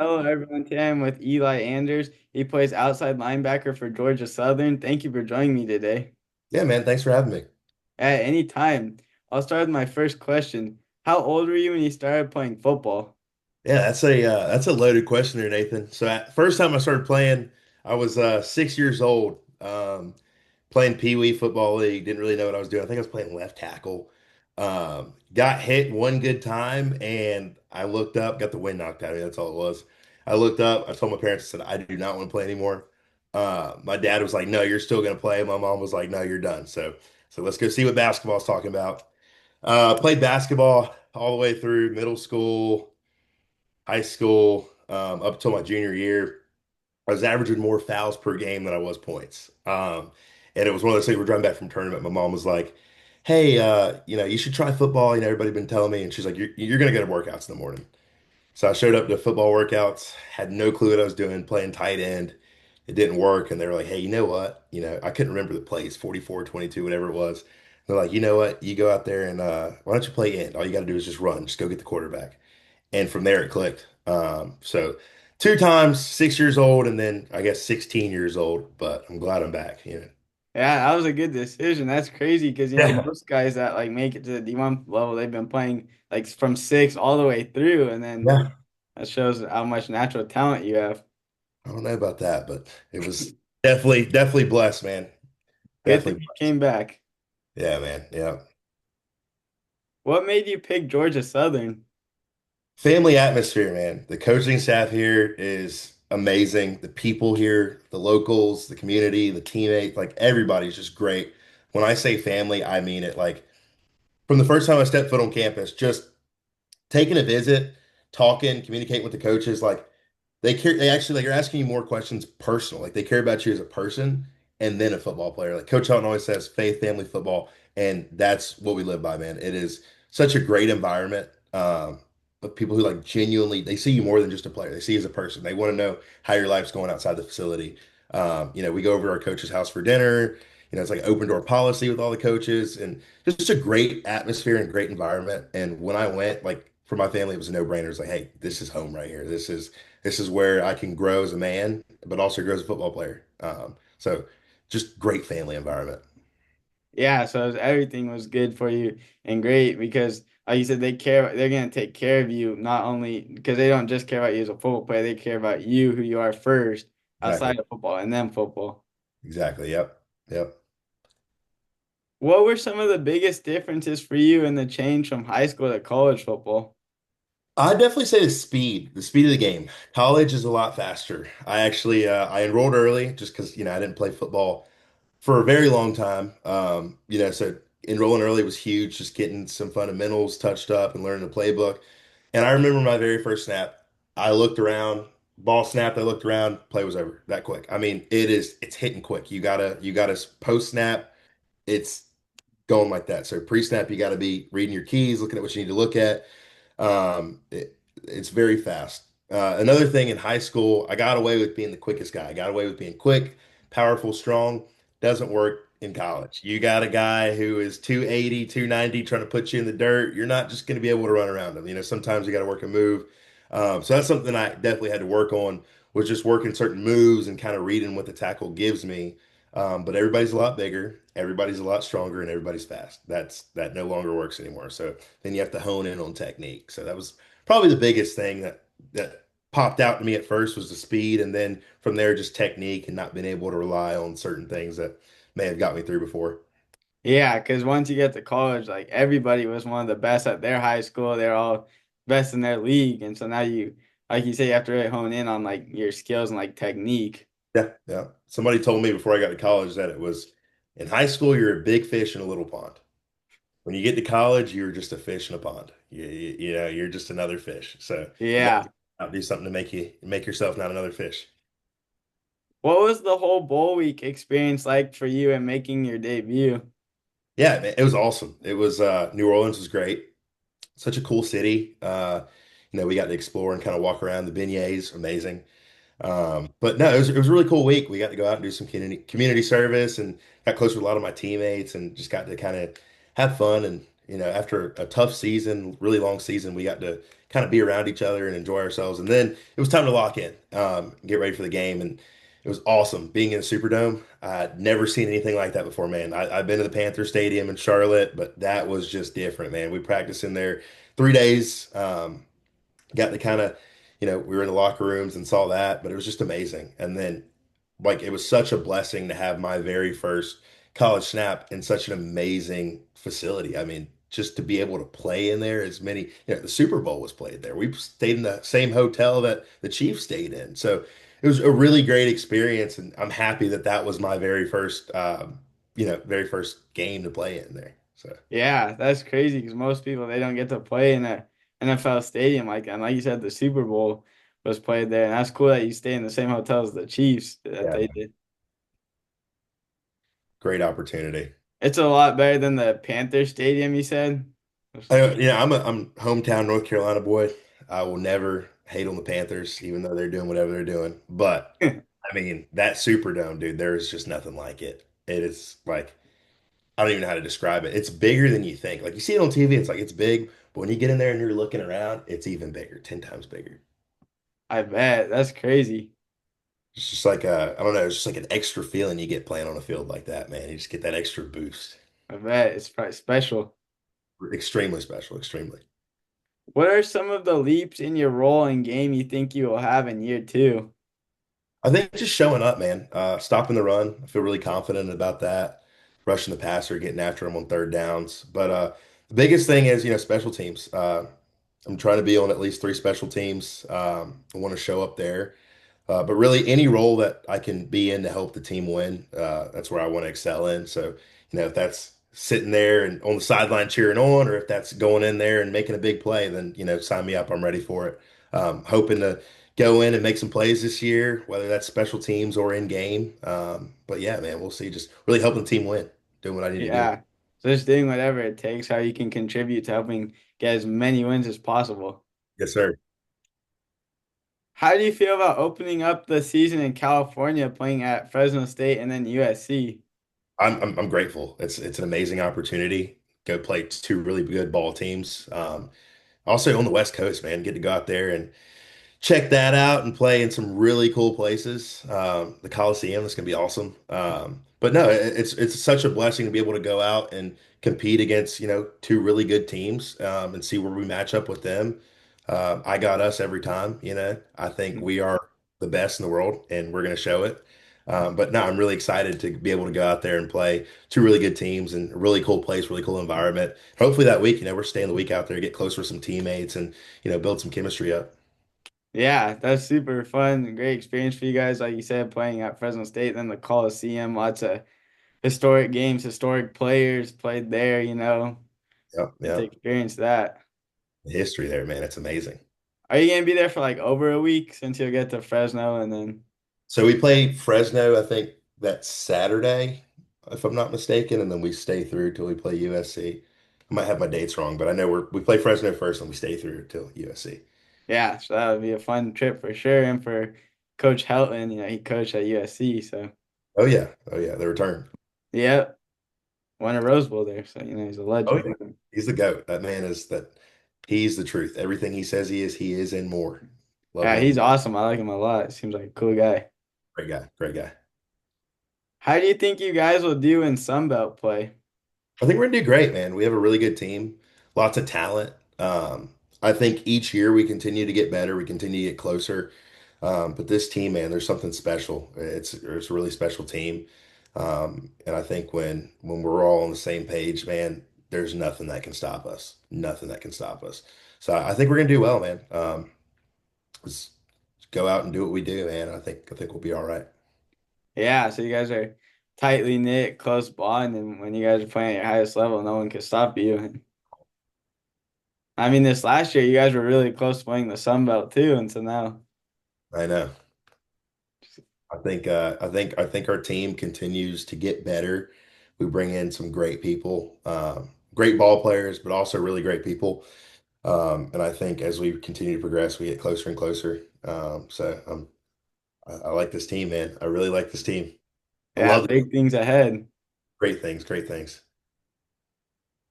Hello, everyone. Today I'm with Eli Anders. He plays outside linebacker for Georgia Southern. Thank you for joining me today. Yeah, man. Thanks for having me. At any time, I'll start with my first question. How old were you when you started playing football? Yeah, that's a loaded question there, Nathan. So first time I started playing, I was 6 years old. Playing Pee Wee Football League. Didn't really know what I was doing. I think I was playing left tackle. Got hit one good time, and I looked up, got the wind knocked out of me. That's all it was. I looked up. I told my parents, I said, I do not want to play anymore. My dad was like, "No, you're still going to play." My mom was like, "No, you're done." So let's go see what basketball's talking about. Played basketball all the way through middle school, high school, up until my junior year. I was averaging more fouls per game than I was points. And it was one of those things we're driving back from tournament. My mom was like, "Hey, you should try football. Everybody been telling me." And she's like, "You're gonna go to workouts in the morning." So I showed up to football workouts, had no clue what I was doing, playing tight end. It didn't work. And they were like, "Hey, you know what? I couldn't remember the plays, 44, 22, whatever it was." They're like, "You know what? You go out there and why don't you play end? All you got to do is just run. Just go get the quarterback." And from there it clicked. So two times, 6 years old, and then I guess 16 years old, but I'm glad I'm back. Yeah, that was a good decision. That's crazy because Yeah. most guys that like make it to the D1 level, they've been playing like from six all the way through, and then Yeah. that shows how much natural talent you have. I don't know about that, but it was definitely blessed, man. Good thing Definitely you blessed. came back. Yeah, man. Yeah. What made you pick Georgia Southern? Family atmosphere, man. The coaching staff here is amazing. The people here, the locals, the community, the teammates, like everybody's just great. When I say family, I mean it. Like from the first time I stepped foot on campus, just taking a visit, talking, communicating with the coaches, like they care. They actually like are asking you more questions personal. Like they care about you as a person and then a football player. Like Coach Helton always says, faith, family, football, and that's what we live by, man. It is such a great environment of people who like genuinely they see you more than just a player. They see you as a person. They want to know how your life's going outside the facility. We go over to our coach's house for dinner. It's like open door policy with all the coaches and just a great atmosphere and great environment. And when I went, like for my family, it was a no-brainer. It's like, hey, this is home right here. This is where I can grow as a man, but also grow as a football player. So just great family environment. Yeah, so everything was good for you and great because, like you said, they're gonna take care of you not only because they don't just care about you as a football player, they care about you, who you are first, outside Exactly. of football, and then football. Exactly. Yep. Yep. What were some of the biggest differences for you in the change from high school to college football? I'd definitely say the speed of the game. College is a lot faster. I enrolled early just because, I didn't play football for a very long time. So enrolling early was huge, just getting some fundamentals touched up and learning the playbook. And I remember my very first snap. I looked around, ball snapped, I looked around, play was over that quick. I mean, it's hitting quick. You gotta post snap, it's going like that. So pre-snap, you gotta be reading your keys, looking at what you need to look at. It's very fast. Another thing in high school, I got away with being the quickest guy. I got away with being quick, powerful, strong. Doesn't work in college. You got a guy who is 280, 290 trying to put you in the dirt. You're not just going to be able to run around him. Sometimes you got to work a move. So that's something I definitely had to work on was just working certain moves and kind of reading what the tackle gives me. But everybody's a lot bigger, everybody's a lot stronger, and everybody's fast. That no longer works anymore. So then you have to hone in on technique. So that was probably the biggest thing that popped out to me at first was the speed, and then from there just technique and not being able to rely on certain things that may have got me through before. Yeah, because once you get to college, like everybody was one of the best at their high school. They're all best in their league. And so now like you say, you have to really hone in on like your skills and like technique. Yeah, yeah. Somebody told me before I got to college that it was in high school you're a big fish in a little pond. When you get to college, you're just a fish in a pond. You're just another fish. So you got Yeah. to do something to make yourself not another fish. What was the whole bowl week experience like for you in making your debut? Yeah, man, it was awesome. It was New Orleans was great. Such a cool city. We got to explore and kind of walk around the beignets, amazing. But no, it was a really cool week. We got to go out and do some community service and got close with a lot of my teammates and just got to kind of have fun. And after a tough season, really long season, we got to kind of be around each other and enjoy ourselves. And then it was time to lock in, get ready for the game. And it was awesome being in the Superdome. I'd never seen anything like that before, man. I've been to the Panther Stadium in Charlotte, but that was just different, man. We practiced in there 3 days. Got to kind of, we were in the locker rooms and saw that, but it was just amazing. And then, like, it was such a blessing to have my very first college snap in such an amazing facility. I mean, just to be able to play in there as many, the Super Bowl was played there. We stayed in the same hotel that the Chiefs stayed in. So it was a really great experience. And I'm happy that that was my very first game to play in there. So. Yeah, that's crazy because most people they don't get to play in a NFL stadium like that. And like you said, the Super Bowl was played there, and that's cool that you stay in the same hotel as the Chiefs that Yeah, they did. great opportunity. It's a lot better than the Panther Stadium, you said. I'm hometown North Carolina boy. I will never hate on the Panthers, even though they're doing whatever they're doing. But I mean, that Superdome, dude, there is just nothing like it. It is like I don't even know how to describe it. It's bigger than you think. Like you see it on TV, it's like it's big, but when you get in there and you're looking around, it's even bigger, 10 times bigger. I bet that's crazy. It's just like I don't know, it's just like an extra feeling you get playing on a field like that, man. You just get that extra boost. I bet it's probably special. Extremely special, extremely. What are some of the leaps in your role and game you think you will have in year two? I think just showing up, man. Stopping the run. I feel really confident about that. Rushing the passer, getting after him on third downs. But the biggest thing is, special teams. I'm trying to be on at least three special teams. I want to show up there. But really, any role that I can be in to help the team win, that's where I want to excel in. So, if that's sitting there and on the sideline cheering on, or if that's going in there and making a big play, then, sign me up. I'm ready for it. Hoping to go in and make some plays this year, whether that's special teams or in game. But yeah, man, we'll see. Just really helping the team win, doing what I need to do. Yeah. So just doing whatever it takes, how you can contribute to helping get as many wins as possible. Yes, sir. How do you feel about opening up the season in California, playing at Fresno State and then USC? I'm grateful. It's an amazing opportunity. Go play two really good ball teams. Also on the West Coast, man, get to go out there and check that out and play in some really cool places. The Coliseum is going to be awesome. But no, it's such a blessing to be able to go out and compete against, two really good teams and see where we match up with them. I got us every time, I think we are the best in the world and we're going to show it. But no, I'm really excited to be able to go out there and play two really good teams and a really cool place, really cool environment. Hopefully that week, we're staying the week out there, get closer with some teammates and, build some chemistry up. Yeah, that's super fun. Great experience for you guys. Like you said, playing at Fresno State, then the Coliseum, lots of historic games, historic players played there, Yeah, get to yeah. experience that. The history there, man. It's amazing. Are you gonna be there for like over a week since you'll get to Fresno and then So we play Fresno, I think that Saturday, if I'm not mistaken, and then we stay through till we play USC. I might have my dates wrong, but I know we play Fresno first and we stay through till USC. yeah, so that would be a fun trip for sure. And for Coach Helton, he coached at USC, so Oh yeah. Oh yeah. The return. yep, won a Rose Bowl there, so he's a Oh legend. yeah. He's the GOAT. That man is that he's the truth. Everything he is and more. Love Yeah, him. he's awesome. I like him a lot. Seems like a cool guy. Great guy. Great guy. How do you think you guys will do in Sunbelt play? I think we're gonna do great, man. We have a really good team, lots of talent. I think each year we continue to get better, we continue to get closer. But this team, man, there's something special. It's a really special team, and I think when we're all on the same page, man, there's nothing that can stop us. Nothing that can stop us. So I think we're gonna do well, man. Let's go out and do what we do, man. I think we'll be all right. Yeah, so you guys are tightly knit, close bond, and when you guys are playing at your highest level, no one can stop you. I mean, this last year, you guys were really close to playing the Sun Belt too, and so now, I know. I think our team continues to get better. We bring in some great people, great ball players, but also really great people. And I think as we continue to progress, we get closer and closer. I like this team, man. I really like this team. I yeah, love it. big things ahead. Great things, great things.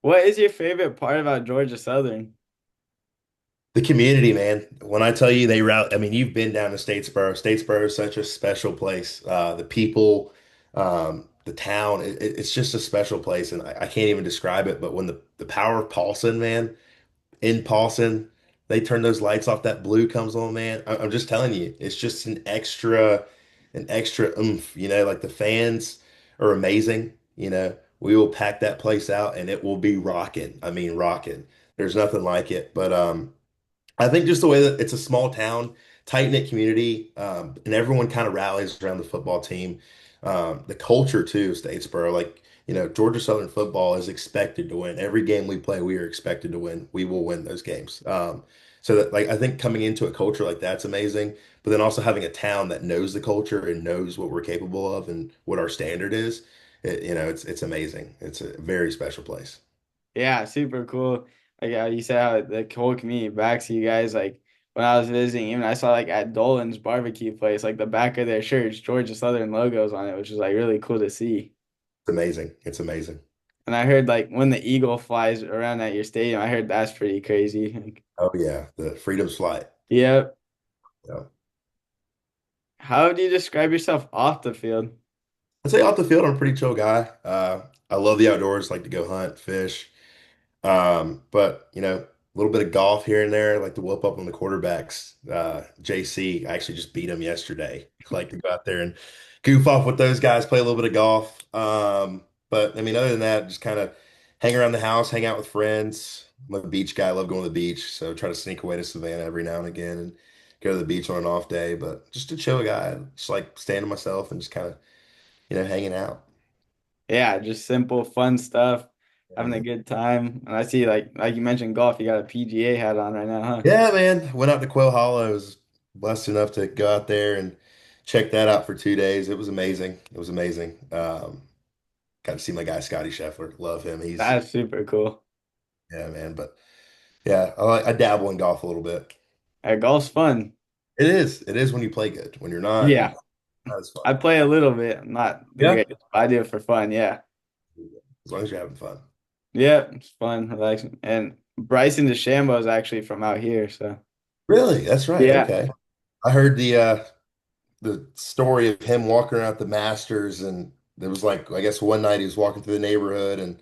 What is your favorite part about Georgia Southern? The community, man. When I tell you they route, I mean, you've been down to Statesboro. Statesboro is such a special place. The people, the town, it's just a special place, and I can't even describe it. But when the power of Paulson, man, in Paulson, they turn those lights off, that blue comes on, man. I'm just telling you, it's just an extra oomph, like the fans are amazing, We will pack that place out and it will be rocking. I mean, rocking. There's nothing like it. But I think just the way that it's a small town, tight-knit community, and everyone kind of rallies around the football team. The culture too, Statesboro, like, Georgia Southern football is expected to win. Every game we play, we are expected to win. We will win those games. So that, like, I think coming into a culture like that's amazing, but then also having a town that knows the culture and knows what we're capable of and what our standard is, it's amazing. It's a very special place. Yeah, super cool. Like you said, how the whole community backs you guys. Like when I was visiting, even I saw like at Dolan's barbecue place, like the back of their shirts, Georgia Southern logos on it, which was like really cool to see. It's amazing. It's amazing. And I heard like when the eagle flies around at your stadium, I heard that's pretty crazy. Like, Oh yeah, the Freedom's Flight. yeah. Yeah. How do you describe yourself off the field? I'd say off the field, I'm a pretty chill guy. I love the outdoors, like to go hunt, fish. But a little bit of golf here and there, like to whoop up on the quarterbacks. JC, I actually just beat him yesterday. I like to go out there and goof off with those guys, play a little bit of golf. But I mean, other than that, just kind of hang around the house, hang out with friends. I'm a beach guy. I love going to the beach, so try to sneak away to Savannah every now and again and go to the beach on an off day. But just a chill guy, just like staying to myself and just kind of hanging out. Yeah, just simple, fun stuff, Yeah, having a man. good time. And I see like you mentioned golf, you got a PGA hat on right now, huh? Yeah, man. Went out to Quail Hollow. I was blessed enough to go out there and check that out for 2 days. It was amazing. It was amazing. Got to see my guy Scotty Scheffler. Love him. He's That's super cool. yeah, man. But yeah, I dabble in golf a little bit. Golf's fun. It is. It is when you play good. When you're Yeah. not as fun. I play a little bit. I'm not the Yeah. greatest, but I do it for fun. Yeah. As long as you're having fun. Yeah, it's fun, relaxing. And Bryson DeChambeau is actually from out here, so Really? That's right. yeah. Okay. I heard the story of him walking around at the Masters, and there was like, I guess one night he was walking through the neighborhood and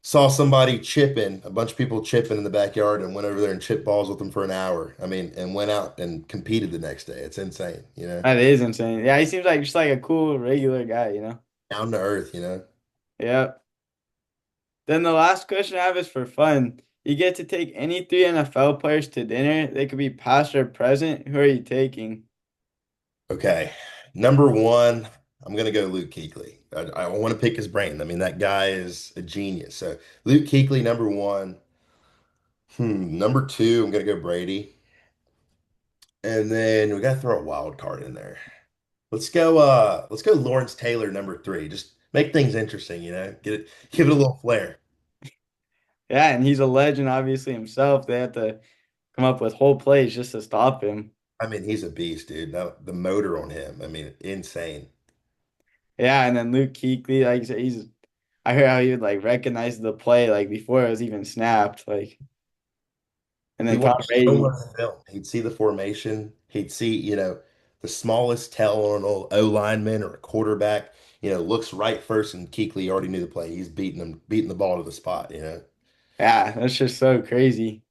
saw somebody chipping, a bunch of people chipping in the backyard, and went over there and chipped balls with them for an hour. I mean, and went out and competed the next day. It's insane. That is insane. Yeah, he seems like just like a cool regular guy. Down to earth. Yeah. Then the last question I have is for fun. You get to take any three NFL players to dinner. They could be past or present. Who are you taking? Okay. Number one, I'm gonna go Luke Kuechly. I want to pick his brain. I mean, that guy is a genius. So Luke Kuechly, number one. Number two, I'm gonna go Brady. And then we gotta throw a wild card in there. Let's go Lawrence Taylor, number three. Just make things interesting. Give it a little flair. Yeah, and he's a legend, obviously himself. They have to come up with whole plays just to stop him. I mean, he's a beast, dude. Now, the motor on him, I mean, insane. Yeah, and then Luke Kuechly, like you said, I heard how he would like recognize the play like before it was even snapped. Like, and He then Tom watched so Brady. much film. He'd see the formation. He'd see, the smallest tell on an O lineman or a quarterback, looks right first, and Kuechly already knew the play. He's beating the ball to the spot. Yeah, that's just so crazy.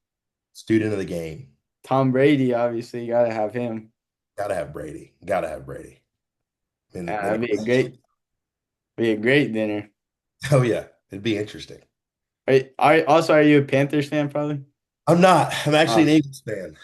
Student of the game. Tom Brady, obviously, you gotta have him. Gotta have Brady. Gotta have Brady. And Yeah, then that'd be a great dinner. oh yeah, it'd be interesting. Are you a Panthers fan, probably? I'm not. I'm actually an Oh, Eagles fan.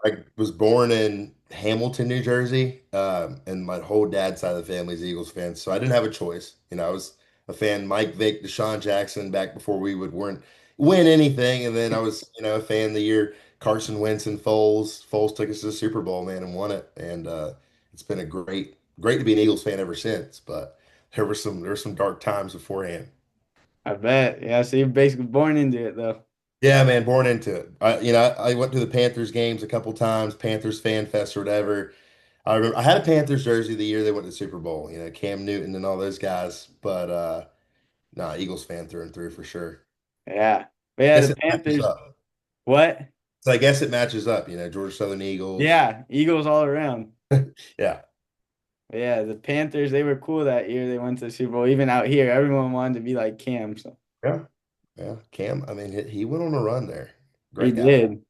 I was born in Hamilton, New Jersey, and my whole dad's side of the family is Eagles fans, so I didn't have a choice. I was a fan, Mike Vick, Deshaun Jackson, back before we weren't win anything, and then I was, a fan the year Carson Wentz and Foles. Foles took us to the Super Bowl, man, and won it, and it's been a great to be an Eagles fan ever since. But there were some dark times beforehand. I bet. Yeah, so you're basically born into it, though. Yeah, man, born into it. I went to the Panthers games a couple times, Panthers Fan Fest or whatever. I remember I had a Panthers jersey the year they went to the Super Bowl, Cam Newton and all those guys. But nah, Eagles fan through and through for sure. Yeah. But yeah, Guess the it wraps us Panthers, up. what? So I guess it matches up, Georgia Southern Eagles. Yeah, Eagles all around. Yeah. But yeah, the Panthers, they were cool that year. They went to the Super Bowl. Even out here, everyone wanted to be like Cam. So Yeah. Yeah. Cam, I mean, he went on a run there. he Great guy. did.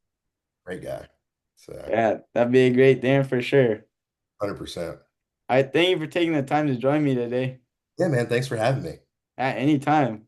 Great guy. So Yeah, that'd be a great day for sure. 100%. I thank you for taking the time to join me today Yeah, man. Thanks for having me. at any time.